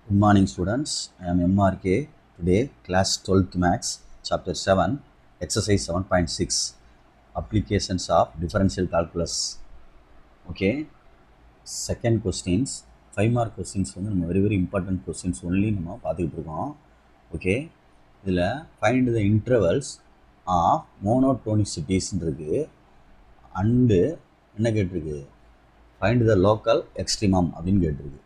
Good morning students, I am MRK. Today class 12th Maths, chapter 7, exercise 7.6, applications of differential calculus. Okay, second questions, 5 mark questions வந்து நம்ம very important questions only நம்ம பார்த்துக்கிட்டு இருக்கோம். Okay, இதில் find the intervals of monotonicities இருக்கு and என்ன கேட்டிருக்கு, find the local extremum அப்படின்னு கேட்டிருக்கு.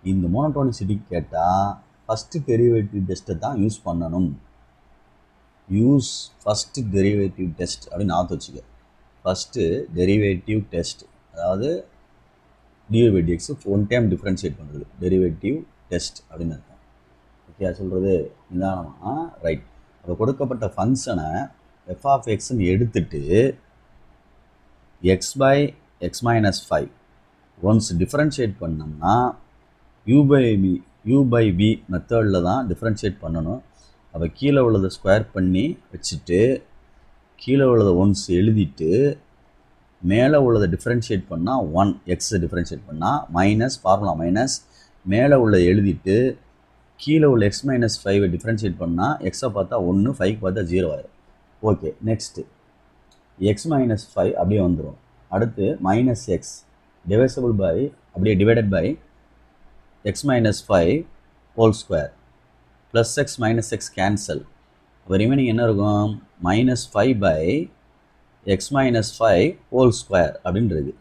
இந்த மோனோடோனிசிட்டி கேட்டால் ஃபஸ்ட்டு டெரிவேட்டிவ் டெஸ்ட்டை தான் யூஸ் பண்ணணும். யூஸ் ஃபஸ்ட்டு டெரிவேட்டிவ் டெஸ்ட் அப்படின்னு ஆற்று வச்சுக்க. ஃபஸ்ட்டு டெரிவேட்டிவ் டெஸ்ட், அதாவது டிவைடிஎக்ஸ் ஒன் டைம் டிஃப்ரென்ஷியேட் பண்ணுறது டெரிவேட்டிவ் டெஸ்ட் அப்படின்னு அர்த்தம். ஓகே, சொல்கிறது நிதானமா ரைட். அப்போ கொடுக்கப்பட்ட ஃபங்க்ஷனை எஃப் ஆஃப் எக்ஸ்ன்னு எடுத்துட்டு X by X minus 5 once differentiate பண்ணோம்னா u by v மெத்தடில் தான் டிஃப்ரென்ஷியேட் பண்ணணும். அப்போ கீழே உள்ளதை ஸ்கொயர் பண்ணி வச்சுட்டு கீழே உள்ளதை ஒன்ஸ் எழுதிட்டு மேலே உள்ளதை டிஃப்ரென்ஷியேட் பண்ணால் 1 எக்ஸ் டிஃப்ரென்ஷியேட் பண்ணால் மைனஸ் ஃபார்முலா மைனஸ் மேலே உள்ளதை எழுதிட்டு கீழே உள்ள எக்ஸ் மைனஸ் 5 டிஃப்ரென்ஷியேட் பண்ணால் எக்ஸை பார்த்தா 1 5 பார்த்தா 0 ஆயிரும். ஓகே, நெக்ஸ்ட்டு எக்ஸ் மைனஸ் 5 அப்படியே வந்துடும். அடுத்து மைனஸ் எக்ஸ் டிவைசபிள் பை அப்படியே divided by x minus 5 whole square plus x minus x cancel. அப்போ ரிமைனிங் என்ன இருக்கும், minus 5 by x minus 5 whole square அப்படின்றது.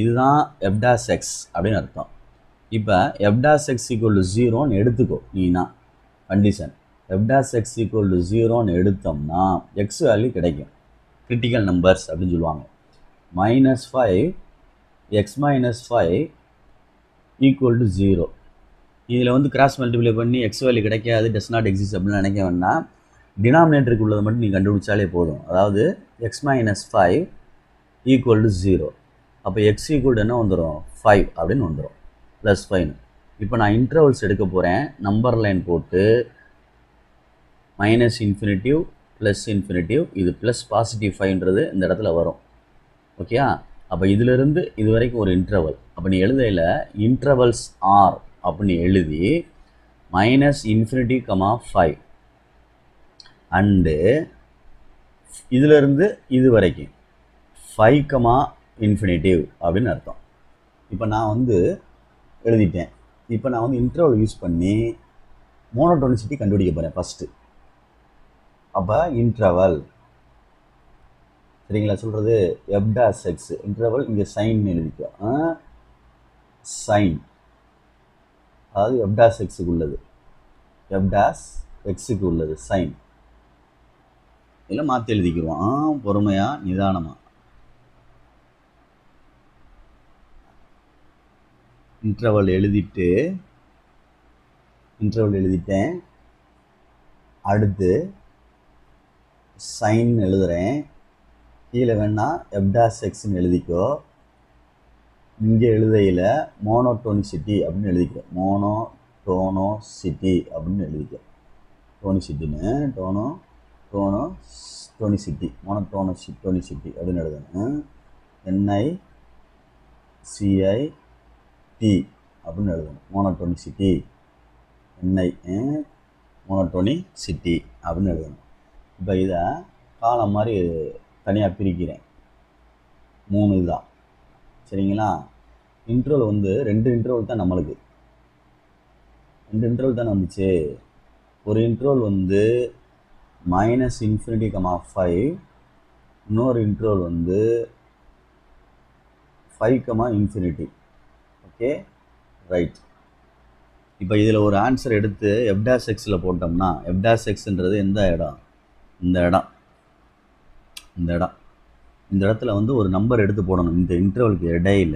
இதுதான் f dash x அப்படின்னு அர்த்தம். இப்போ f dash x equal to 0ன்னு எடுத்துக்கோ நீனா condition. f dash x equal to 0ன்னு எடுத்தோம்னா x வேல்யூ கிடைக்கும், கிரிட்டிக்கல் நம்பர்ஸ் அப்படின்னு சொல்லுவாங்க. minus 5 x minus 5 equal to 0. இதில் வந்து கிராஸ் மல்டிப்ளை பண்ணி எக்ஸ் வேல்யூ கிடைக்காது, டஸ் நாட் எக்ஸிஸ்ட் அப்படின்னு நினைக்க வேண்டாம். டினாமினேட்டருக்கு உள்ளதை மட்டும் நீங்கள் கண்டுபிடிச்சாலே போதும். அதாவது எக்ஸ் மைனஸ் 5 ஈக்குவல் டு 0. அப்போ எக்ஸ் ஈக்குவல் என்ன வந்துடும், 5 அப்படின்னு வந்துடும், ப்ளஸ் 5. இப்போ நான் இன்டர்வல்ஸ் எடுக்க போகிறேன். நம்பர் லைன் போட்டு மைனஸ் இன்ஃபினிட்டிவ் ப்ளஸ் இன்ஃபினிட்டிவ், இது ப்ளஸ் பாசிட்டிவ் 5ன்றது இந்த இடத்துல வரும். ஓகே, அப்போ இதிலிருந்து இது வரைக்கும் ஒரு இன்டர்வல். அப்போ நீ எழுதையில் இன்டர்வல்ஸ் ஆர் அப்படின்னு எழுதி மைனஸ் இன்ஃபினிட்டி கமா 5 அண்டு இதிலிருந்து இது வரைக்கும் 5 கமா இன்ஃபினிட்டிவ் அப்படின்னு அர்த்தம். இப்போ நான் வந்து எழுதிட்டேன். இப்போ நான் வந்து இன்டர்வல் யூஸ் பண்ணி மோனோடோனிசிட்டி கண்டுபிடிக்க போகிறேன் ஃபஸ்ட்டு. அப்போ இன்டர்வல் சரிங்களா, சொல்கிறது எஃப் டாஷ் எக்ஸ் இன்டர்வல் இங்கே சைன் எழுதிக்கோ, சைன் அதாவது எஃப் டாஷ் எக்ஸுக்கு உள்ளது, எஃப் டாஷ் எக்ஸுக்கு உள்ளது சைன். இல்லை மாற்றி எழுதிக்கிடுவோம் பொறுமையாக நிதானமாக. இன்டர்வல் எழுதிட்டேன். அடுத்து சைன் எழுதுகிறேன். கீழே வேணால் எஃப் டாஷ் எக்ஸ்ன்னு எழுதிக்கோ. இங்கே எழுதையில் மோனோடோனிசிட்டி அப்படின்னு எழுதிக்க, மோனோடோனோசிட்டி அப்படின்னு எழுதிக்க. டோனிசிட்டின்னு டோனிசிட்டி மோனோடோனிசிட்டி அப்படின்னு எழுதணும். NICIT அப்படின்னு எழுதணும், மோனோடோனிசிட்டி மோனோடோனிசிட்டி அப்படின்னு எழுதணும். இப்போ இதை காலம் மாதிரி தனியாக பிரிக்கிறேன், 3 இதுதான் சரிங்களா. இன்டர்வல் வந்து 2 இன்டர்வல் தான் நம்மளுக்கு, 2 இன்டர்வல் தானே வந்துச்சு. ஒரு இன்டர்வல் வந்து மைனஸ் இன்ஃபினிட்டி கமா 5, இன்னொரு இன்டர்வல் வந்து 5 கமா இன்ஃபினிட்டி. Okay right. இப்போ இதில் ஒரு ஆன்சர் எடுத்து எஃப் டாஷ் எக்ஸில் போட்டோம்னா எஃப் டாஷ் எக்ஸ்ன்றது எந்த இடம், இந்த இடத்துல வந்து ஒரு நம்பர் எடுத்து போடணும். இந்த இன்டர்வலுக்கு இடையில்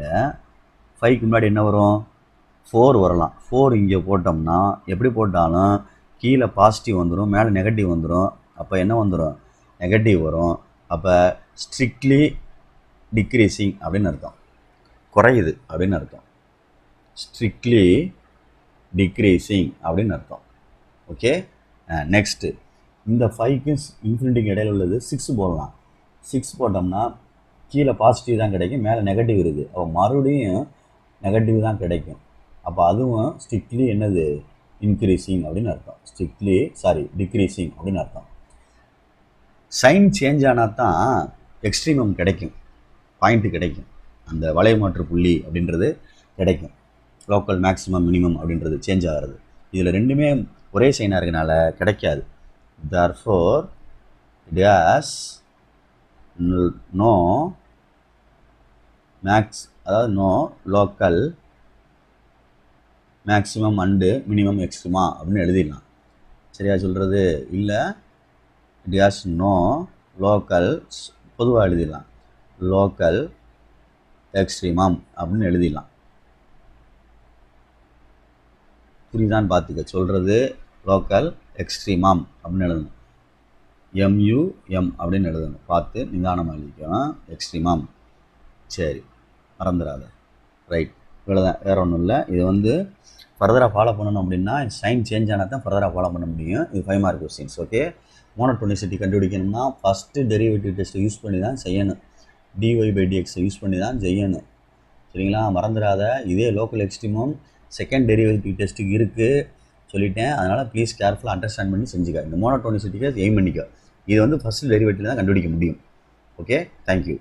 5க்கு முன்னாடி என்ன வரும், 4 வரலாம். 4 இங்கே போட்டோம்னா எப்படி போட்டாலும் கீழே பாசிட்டிவ் வந்துடும், மேலே நெகட்டிவ் வந்துடும். அப்போ என்ன வந்துடும், நெகட்டிவ் வரும். அப்போ ஸ்ட்ரிக்ட்லி டிக்ரீசிங் அப்படின்னு அர்த்தம், குறையுது அப்படின்னு அர்த்தம். ஸ்ட்ரிக்ட்லி டிக்ரீசிங் அப்படின்னு அர்த்தம். ஓகே, நெக்ஸ்ட்டு இந்த 5க்கு இன்ஃபினிட்டிக்கு இடையில் உள்ளது 6 போடலாம். 6 போட்டோம்னா கீழே பாசிட்டிவ் தான் கிடைக்கும், மேலே நெகட்டிவ் இருக்குது. அப்போ மறுபடியும் நெகட்டிவ் தான் கிடைக்கும். அப்போ அதுவும் ஸ்ட்ரிக்ட்லி என்னது, இன்க்ரீஸிங் அப்படின்னு அர்த்தம். டிக்ரீஸிங் அப்படின்னு அர்த்தம். சைன் சேஞ்ச் ஆனால் தான் எக்ஸ்ட்ரீமம் கிடைக்கும், பாயிண்ட்டு கிடைக்கும், அந்த வளையமாற்று புள்ளி அப்படின்றது கிடைக்கும். லோக்கல் மேக்ஸிமம் மினிமம் அப்படின்றது சேஞ்ச் ஆகிறது. இதில் ரெண்டுமே ஒரே சைனாக இருக்கனால கிடைக்காது. therefore it has no அதாவது no local maximum and minimum extrema அப்படின்னு எழுதிடலாம். சரியா சொல்கிறது? இல்லை, இட் ஹாஸ் நோ லோக்கல், பொதுவாக எழுதிடலாம், லோக்கல் எக்ஸ்ட்ரீமம் அப்படின்னு எழுதிடலாம். புரியுதான்னு பார்த்துக்க. சொல்கிறது லோக்கல் எக்ஸ்ட்ரீமம் அப்படின்னு எழுதணும், MUM அப்படின்னு எழுதணும். பார்த்து நிதானமாக எழுதிக்கணும், எக்ஸ்ட்ரீமம். சரி, மறந்துடாத. ரைட், இவ்வளோதான், வேறு ஒன்றும் இல்லை. இது ஃபர்தராக ஃபாலோ பண்ணணும் அப்படின்னா சைன் சேஞ்ச் ஆனால் தான் ஃபர்தராக ஃபாலோ பண்ண முடியும். இது 5 மார்க் கொஸ்டின்ஸ். ஓகே, மோனோடோனிசிட்டி கண்டுபிடிக்கணும்னா ஃபஸ்ட்டு டெரிவேட்டிவ் டெஸ்ட்டை யூஸ் பண்ணி தான் செய்யணும், dy/dx யூஸ் பண்ணி தான் செய்யணும். சரிங்களா? மறந்துடாத. இதே லோக்கல் எக்ஸ்ட்ரீமம் செகண்ட் டெரிவேட்டிவ் டெஸ்ட்டுக்கு இருக்குது சொல்லிட்டேன். அதனால் ப்ளீஸ் கேர்ஃபுல்லாக அண்டர்ஸ்டாண்ட் பண்ணி செஞ்சுக்க. இந்த மோனோடோனிசிட்டிக்கு எய்ம் பண்ணிக்க. இது ஃபஸ்ட்டு டெரிவேட்டிவ் தான் கண்டுபிடிக்க முடியும். Okay, thank you.